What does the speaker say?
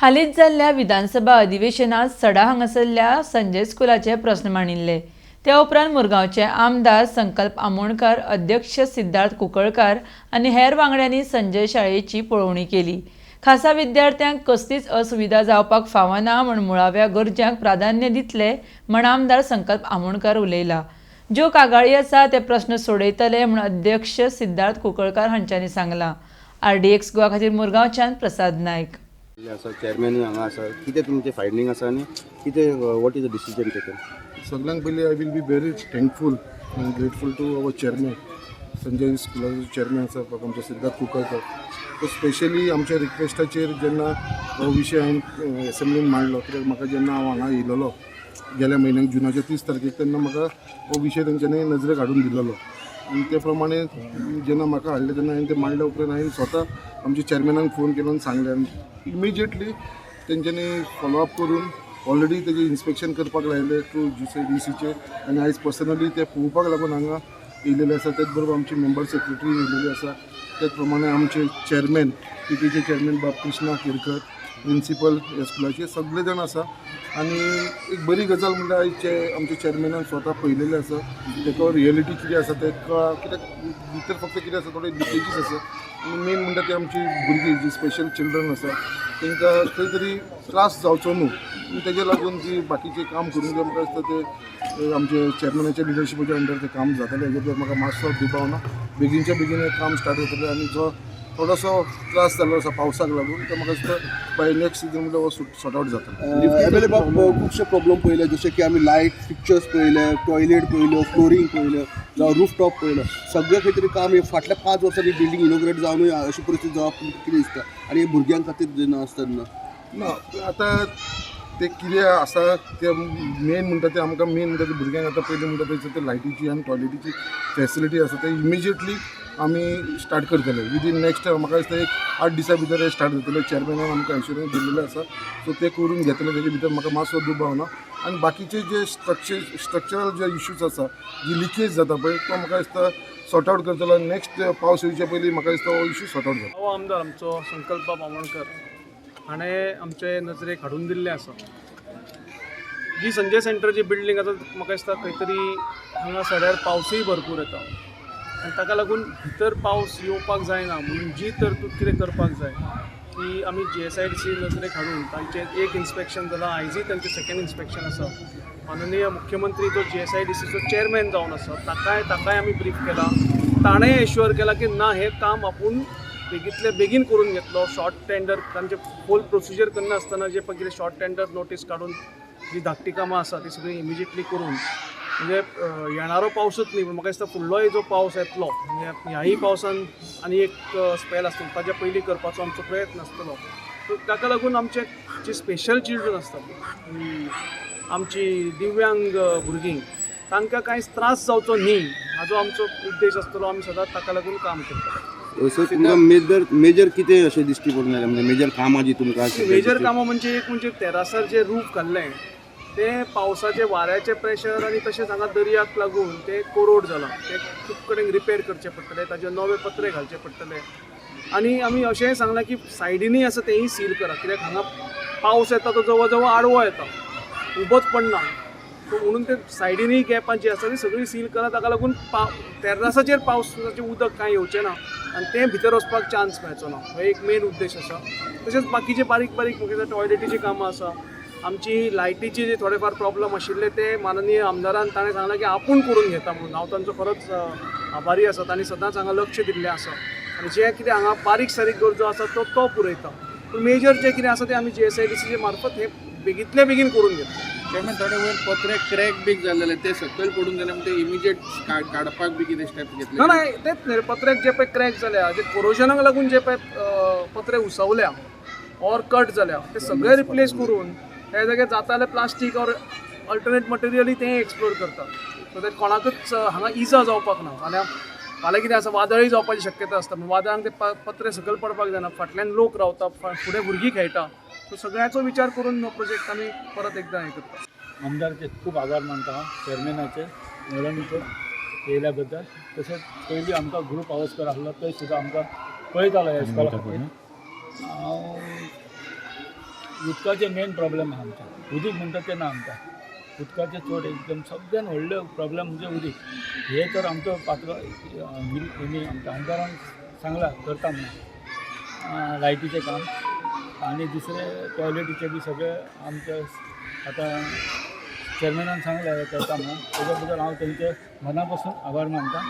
हालींच जाल्ल्या विधानसभा अधिवेशनात सडा हांगासरल्या संजय स्कुलाचे प्रस्न मांडिल्ले। त्या उपरांत मुरगांवचे आमदार संकल्प आमोणकार, अध्यक्ष सिद्धार्थ कुंकळकार आनी हेर वांगड्यांनी संजय शाळेची पळोवणी केली। खासा विद्यार्थ्यांक कसलीच असुविधा जावपाक फावना म्हूण मुळाव्या गरजांक प्राधान्य दितले म्हण आमदार संकल्प आमोणकार उलयला। ज्यो कागाळी आसा ते प्रस्न सोडयतले म्हूण अध्यक्ष सिद्धार्थ कुंकळकार हांच्यांनी सांगलां। RDX गोवा खातीर मुरगांवच्यान प्रसाद नायक। चेअरमॅन हांगा आसा कितें तुमचे फायंडींग आसा आनी कितें what is the decision taken? सगळ्यांत पयलीं I will be very thankful and grateful to our chairman Sanjay स्कुलाचो चेअरमॅन आसा आमचे सिद्धार्थ कुंकळकर। तो स्पेशली आमच्या रिक्वेस्टाचेर जेन्ना हो विशय हांवें एसेंब्लीन मांडलो, कित्याक म्हाका जेन्ना हांव हांगा येयलोलो गेल्या म्हयन्याक जुनाच्या 30 तारखेक तेन्ना म्हाका हो विशय तेंच्यांनी नजरेक हाडून दिल्लो आनी ते प्रमाणे जेन्ना म्हाका हाडले तेन्ना हांवें ते मांडल्या उपरांत हांवें स्वता आमच्या चेअरमॅनाक फोन केलो आनी सांगलें आनी इमिजिएटली तेंच्यांनी फॉलोअप करून ऑलरेडी तेजें इन्स्पेक्शन करपाक लायलें टू DCचे आनी आयज पर्सनली ते पळोवपाक लागून हांगा येयलेले आसा। तेच बरोबर आमची मेंबर सेक्रेटरी येयलेली आसा। त्याच प्रमाणे आमचे चेअरमॅन PTचे चेअरमॅन बाब कृष्णा केरकर, प्रिंसिपल ह्या स्कुलाचे सगळे जाण आसा। आनी एक बरी गजाल म्हणल्यार आयज आमचे चेअरमॅनान स्वता पळयलेलें आसा तेका रियलिटी कितें आसा तेका, कित्याक भितर फक्त कितें आसा थोडे लिकेजीस आसा आनी मेन म्हणटा ती आमची भुरगीं जी स्पेशल चिल्ड्रन आसा तांकां खंय तरी त्रास जावचो न्हू आनी तेजे लागून जी बाकीचें काम करून जें म्हाका दिसता ते आमचे चेअरमॅनाच्या लिडरशिपाच्या अंडर तें काम जातलें हेजेर म्हाका मातसो दुबाव बेगीनच्या बेगीन हें काम स्टार्ट जातलें आनी जो थोडोसो त्रास जाल्लो आसा पावसाक लागून तो म्हाका दिसता बाय नेक्स्ट सीजन म्हणल्यार हो सॉर्ट आउट जाता। खुबशे प्रॉब्लेम पळयले, जशे की आमी लायट फिक्चर्स पळयले, टॉयलेट पळयल्यो, फ्लोरींग पळयल्यो, जावं रूफटॉप पळयलो, सगळें खंय तरी काम हे फाटल्या 5 वर्सांनी बिल्डींग इनॉग्रेट जावनूय अशी परिस्थिती जावप कितें दिसता आनी हे भुरग्यां खातीर जेन्ना आसता ना आतां ते कितें आसा ते मेन म्हणटा ते आमकां मेन म्हणटा ते भुरग्यांक आतां पयलीं म्हणटा थंयसर ते लायटीची आनी टॉयलेटीची फॅसिलिटी आसा ते इमिजिएटली आमी स्टार्ट करतले विदीन नेक्स्ट म्हाका दिसता एक 8 दिसां भितर हे स्टार्ट जातले। चेअरमॅनान आमकां एश्युरन्स दिल्लेले आसा सो ते करून घेतले। तेजे भितर म्हाका मातसो दुबाव ना आनी बाकीचे जे स्ट्रक्चरल जे इश्यूज आसा जी लिकेज जाता पळय तो म्हाका दिसता सॉर्ट आउट करतलो। नेक्स्ट पावस येवचे पयलीं म्हाका दिसता हो इश्यू सॉर्ट आउट जाता। हो आमदार आमचो संकल्प आमोणकर हाणें आमचे नजरेक हाडून दिल्लें आसा जी संजय सेंटर जी बिल्डींग आसा म्हाका दिसता खंय तरी हांगा सड्यार पावसूय भरपूर येता आनी ताका लागून भितर पावस येवपाक जायना म्हणून जी तरतूद कितें करपाक जाय की आमी GSIDC नजरेक हाडून तांचें एक इन्स्पेक्शन जालां, आयजूय तांचें सेकंड इन्स्पेक्शन आसा। माननीय मुख्यमंत्री जो GSIDCचो चेअरमॅन जावन आसा ताकाय आमी ब्रीफ केला, ताणें एश्युअर केला की ना हें काम आपूण बेगींतले बेगीन करून घेतलो। शॉर्ट टेंडर तांचे होल प्रोसिजर करना आसतना जे पळय कितें शॉर्ट टेंडर नोटीस काडून जी धाकटी कामां आसा ती सगळी इमिजिएटली करून म्हणजे येणारो पावसूच न्ही पण म्हाका दिसता फुडलोय जो पावस येतलो म्हणजे ह्याही पावसान आनी एक स्पेल आसतलो ताच्या पयलीं करपाचो आमचो प्रयत्न आसतलो। सो ताका लागून आमचे जे स्पेशल चिल्ड्रन आसतात आमची दिव्यांग भुरगीं तांकां कांयच त्रास जावचो न्ही हाजो आमचो उद्देश आसतलो। आमी सदांच ताका लागून काम करतले। सो तुमकां मेजर कितें अशें दिश्टी पडून आयलें म्हणजे मेजर कामां जी तुमकां मेजर कामां म्हणजे एक म्हणजे तेरासार जे रूफ घाल्लें ते पावसाचे वाऱ्याचे प्रेशर आनी तशेंच हांगा दर्याक लागून ते कोरोड जालां। ते खूब कडेन रिपेर करचे पडटले, ताचे नवे पत्रे घालचे पडटले आनी आमी अशेंय सांगलां की सायडीनूय आसा तेंय सील करा कित्याक हांगा पावस येता तो जवळ जवळ आडवो येता, उबोच पडना। सो म्हणून ते सायडीनूय गॅपां जी आसा ती सगळी सील करा ताका लागून तेरासाचेर पावसाचें उदक कांय येवचें ना आनी तें भितर वचपाक चान्स मेळचो ना, हो एक मेन उद्देश आसा। तशेंच बाकीचे बारीक बारीक म्हणजे टॉयलेटीची कामां आसा, आमची लायटीची जे थोडेफार प्रॉब्लेम आशिल्ले ते माननीय आमदारान ताणें सांगलां की आपूण करून घेता म्हणून। हांव तांचो खरोच आभारी आसा, तांणी सदांच हांगा लक्ष दिल्लें आसा आनी जे कितें हांगा बारीक सारीक गरजो आसा तो पुरयता। पूण मेजर जे कितें आसा तें आमी GSIDCचे मार्फत हे बेगींतले बेगीन करून घेता। चेअरमॅन थोडे वयर पत्रे क्रॅक बीक जाल्ले ते सकयल पडून गेले म्हणटा इमिजिएट काडपाक बी कितें स्टेप घेतले? ना तेच न्ही पत्र्याक जे पळय क्रॅक जाल्या जे कोरोजनाक लागून जे पळय पत्रे उसवल्या ऑर कट जाल्या ते सगळे रिप्लेस करून हे जाग्यार जाता जाल्यार प्लास्टीक ऑर अल्टरनेट मटेरियली तें एक्सप्लोर करता सो दॅट कोणाकूच हांगा इजा जावपाक ना। फाल्यां कितें आसा वादळी जावपाची शक्यता आसता, वादळांक ते पत्रे सकयल पडपाक जायना, फाटल्यान लोक रावता, फुडें भुरगीं खेळटा। सो सगळ्याचो विचार करून हो प्रोजेक्ट आमी परत एकदां हें करता। आमदारचे खूब आभार मानता हांव चेअरमॅनाचे मेळवणीचेर येयल्या बद्दल। तशेंच पयलीं आमकां ग्रूप आवास्कर आहलो थंय सुद्दां आमकां कळयतालो ह्या इस्कॉला खातीर। हांव उदकाचे मेन प्रॉब्लेम आहा आमच्या. उदीक म्हणटा तें ना आमकां. उदकाचे चड एकदम सगळ्यान व्हडलो प्रॉब्लेम म्हणजे उदीक. हे तर आमचो पात्र हेणी आमच्या आमदारान सांगला करता म्हणून लायटीचें काम आनी दुसरे टॉयलेटीचे बी सगळे आमच्या आतां चेअरमॅनान सांगलें करता म्हणून. तेज्या बद्दल हांव तेंचे मना पासून आभार मानता.